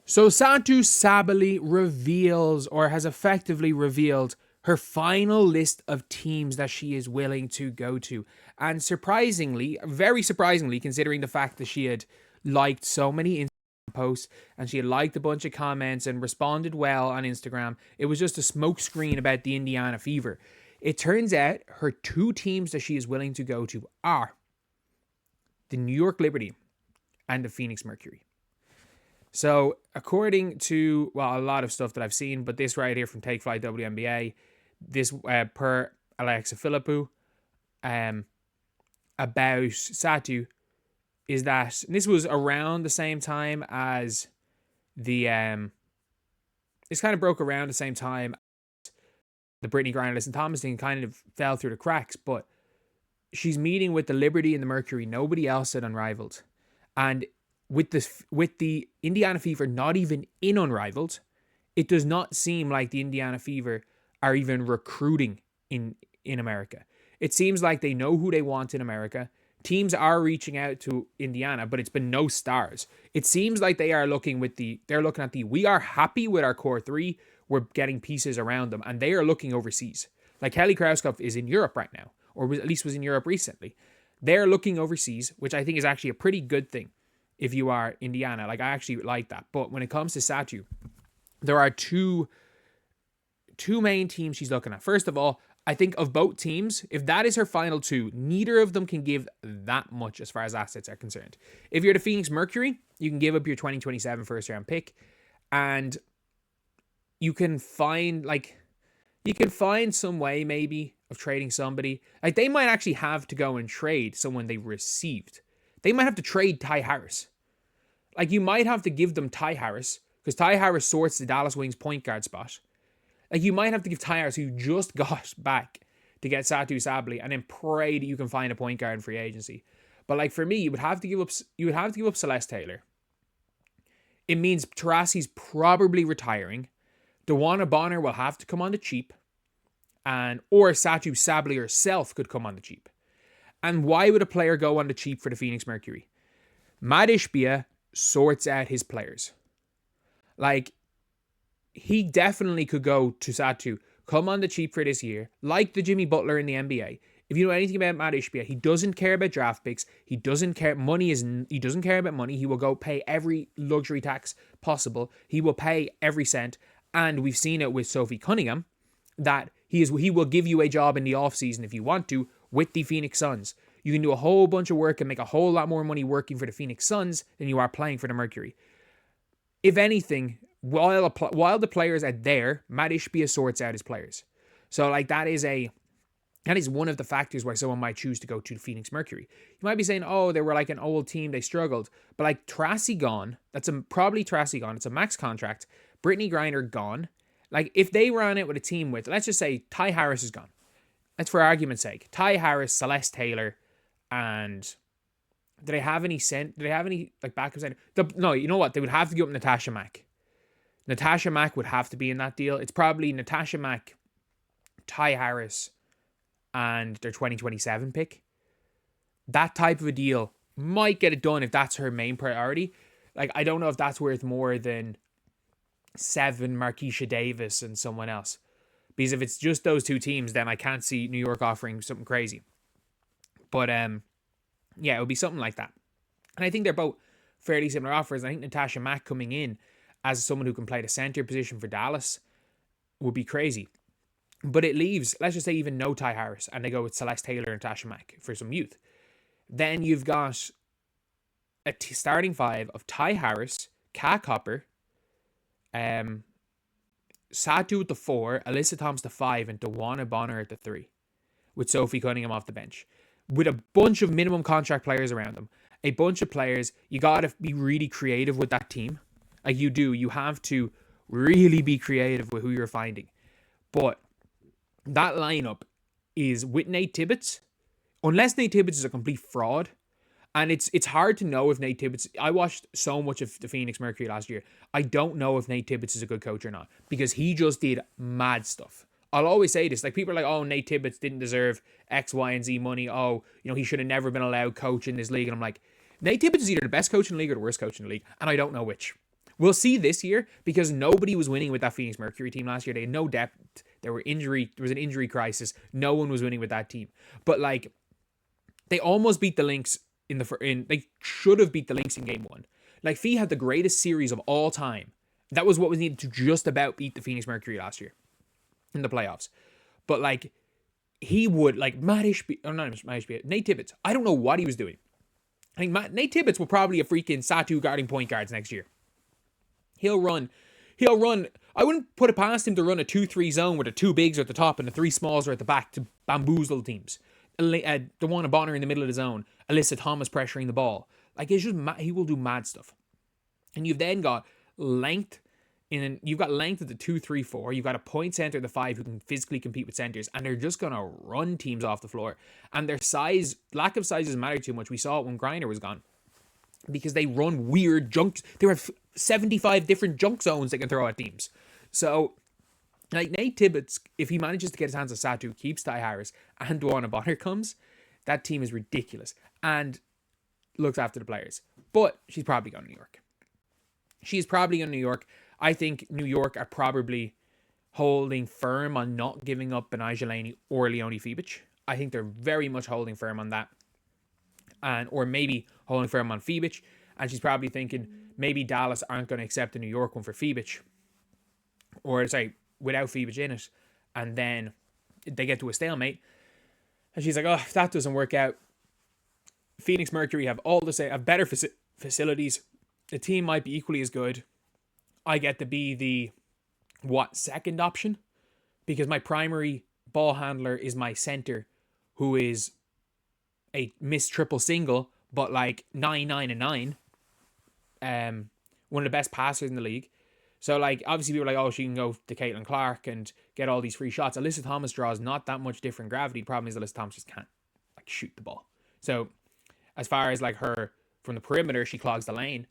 So Satou Sabally reveals, or has effectively revealed, her final list of teams that she is willing to go to. And surprisingly, very surprisingly, considering the fact that she had liked so many Instagram posts and she had liked a bunch of comments and responded well on Instagram, it was just a smokescreen about the Indiana Fever. It turns out her two teams that she is willing to go to are the New York Liberty and the Phoenix Mercury. So, according to, well, a lot of stuff that I've seen, but this right here from Take Flight WNBA, this per Alexa Philippou, about Satou, is that this was around the same time as the, this kind of broke around the same time as the Brittany Griner and Thomas thing kind of fell through the cracks, but she's meeting with the Liberty and the Mercury. Nobody else said Unrivaled. And with the Indiana Fever not even in Unrivaled, it does not seem like the Indiana Fever are even recruiting in America. It seems like they know who they want in America. Teams are reaching out to Indiana, but it's been no stars. It seems like they're looking at the, we are happy with our core three. We're getting pieces around them, and they are looking overseas. Like Kelly Krauskopf is in Europe right now, or at least was in Europe recently. They're looking overseas, which I think is actually a pretty good thing if you are Indiana. Like, I actually like that. But when it comes to Satou, there are two main teams she's looking at. First of all, I think of both teams, if that is her final two, neither of them can give that much as far as assets are concerned. If you're the Phoenix Mercury, you can give up your 2027 first round pick, and you can find some way maybe of trading somebody. Like, they might actually have to go and trade someone they received. They might have to trade Ty Harris. Like, you might have to give them Ty Harris, because Ty Harris sorts the Dallas Wings point guard spot. Like, you might have to give Ty Harris, who you just got back to get Satou Sabally, and then pray that you can find a point guard in free agency. But like, for me, you would have to give up Celeste Taylor. It means Taurasi's probably retiring. DeWanna Bonner will have to come on the cheap, or Satou Sabally herself could come on the cheap. And why would a player go on the cheap for the Phoenix Mercury? Matt Ishbia sorts out his players. Like, he definitely could go to Satou, come on the cheap for this year, like the Jimmy Butler in the NBA. If you know anything about Matt Ishbia, he doesn't care about draft picks. He doesn't care about money. He will go pay every luxury tax possible. He will pay every cent. And we've seen it with Sophie Cunningham, that he will give you a job in the offseason if you want to, with the Phoenix Suns. You can do a whole bunch of work and make a whole lot more money working for the Phoenix Suns than you are playing for the Mercury. If anything, while the players are there, Matt Ishbia sorts out his players. So like, that is one of the factors why someone might choose to go to the Phoenix Mercury. You might be saying, oh, they were like an old team, they struggled. But like, Taurasi gone, probably Taurasi gone. It's a max contract. Brittany Griner gone. Like, if they ran it with a team with, let's just say Ty Harris is gone. That's for argument's sake. Ty Harris, Celeste Taylor, and do they have any like backup center? No, you know what? They would have to give up Natasha Mack. Natasha Mack would have to be in that deal. It's probably Natasha Mack, Ty Harris, and their 2027 pick. That type of a deal might get it done if that's her main priority. Like, I don't know if that's worth more than 7 Markeisha Davis and someone else. Because if it's just those two teams, then I can't see New York offering something crazy. But yeah, it would be something like that. And I think they're both fairly similar offers. I think Natasha Mack coming in as someone who can play the center position for Dallas would be crazy. But it leaves, let's just say, even no Ty Harris, and they go with Celeste Taylor and Natasha Mack for some youth. Then you've got a starting five of Ty Harris, Kat Copper, Satou at the 4, Alyssa Thomas the 5, and DeWanna Bonner at the 3, with Sophie Cunningham off the bench, with a bunch of minimum contract players around them. A bunch of players. You gotta be really creative with that team. Like, you do. You have to really be creative with who you're finding. But that lineup is with Nate Tibbetts. Unless Nate Tibbetts is a complete fraud, and it's hard to know if Nate Tibbetts... I watched so much of the Phoenix Mercury last year. I don't know if Nate Tibbetts is a good coach or not, because he just did mad stuff. I'll always say this. Like, people are like, oh, Nate Tibbetts didn't deserve X, Y, and Z money. Oh, he should have never been allowed coach in this league. And I'm like, Nate Tibbetts is either the best coach in the league or the worst coach in the league, and I don't know which. We'll see this year because nobody was winning with that Phoenix Mercury team last year. They had no depth. There was an injury crisis. No one was winning with that team. But like, they almost beat the Lynx they should have beat the Lynx in game 1. Like, Fee had the greatest series of all time. That was what was needed to just about beat the Phoenix Mercury last year in the playoffs. But like, he would, like, Nate Tibbetts. I don't know what he was doing. I think Nate Tibbetts will probably have freaking Satou guarding point guards next year. He'll run. I wouldn't put it past him to run a 2-3 zone where the 2 bigs are at the top and the 3 smalls are at the back to bamboozle teams. DeWanna Bonner in the middle of the zone. Alyssa Thomas pressuring the ball. Like, it's just he will do mad stuff. And you've then got length. You've got length at the 2-3-4. You've got a point center at the 5 who can physically compete with centers, and they're just gonna run teams off the floor. And their lack of size doesn't matter too much. We saw it when Griner was gone, because they run weird junks. There are 75 different junk zones they can throw at teams. So, like, Nate Tibbetts, if he manages to get his hands on Satou, keeps Ty Harris, and DeWanna Bonner comes, that team is ridiculous and looks after the players. But she's probably going to New York. I think New York are probably holding firm on not giving up Benijah Laney or Leonie Fibic. I think they're very much holding firm on that. Or maybe holding firm on Fibic. And she's probably thinking maybe Dallas aren't going to accept the New York one for Fibic. Or, sorry, without Fibic in it. And then they get to a stalemate. And she's like, oh, if that doesn't work out, Phoenix Mercury have have better facilities. The team might be equally as good. I get to be the, second option? Because my primary ball handler is my center, who is a missed triple single, but like 9-9-9. One of the best passers in the league. So, like, obviously people are like, oh, she can go to Caitlin Clark and get all these free shots. Alyssa Thomas draws not that much different gravity. The problem is Alyssa Thomas just can't, like, shoot the ball. So, as far as, like, her from the perimeter, she clogs the lane.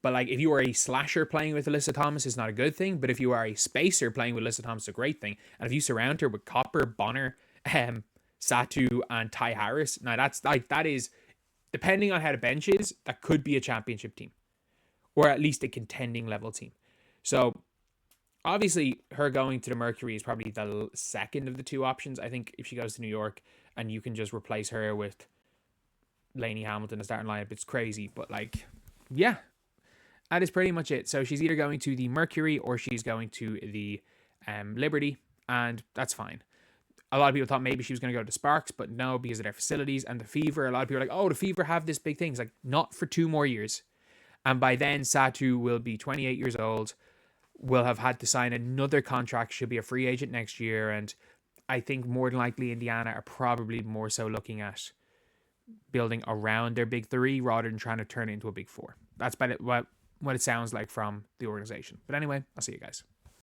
But, like, if you are a slasher playing with Alyssa Thomas, it's not a good thing. But if you are a spacer playing with Alyssa Thomas, it's a great thing. And if you surround her with Copper, Bonner, Satou, and Ty Harris, now that is, depending on how the bench is, that could be a championship team. Or at least a contending level team. So, obviously, her going to the Mercury is probably the second of the two options. I think if she goes to New York and you can just replace her with Lainey Hamilton, the starting lineup, it's crazy. But, like, yeah, that is pretty much it. So, she's either going to the Mercury or she's going to the Liberty, and that's fine. A lot of people thought maybe she was going to go to Sparks, but no, because of their facilities. And the Fever, a lot of people are like, oh, the Fever have this big thing. It's like, not for 2 more years. And by then, Satou will be 28 years old, will have had to sign another contract, should be a free agent next year. And I think more than likely Indiana are probably more so looking at building around their big 3 rather than trying to turn it into a big 4. That's about it, what it sounds like from the organization. But anyway, I'll see you guys.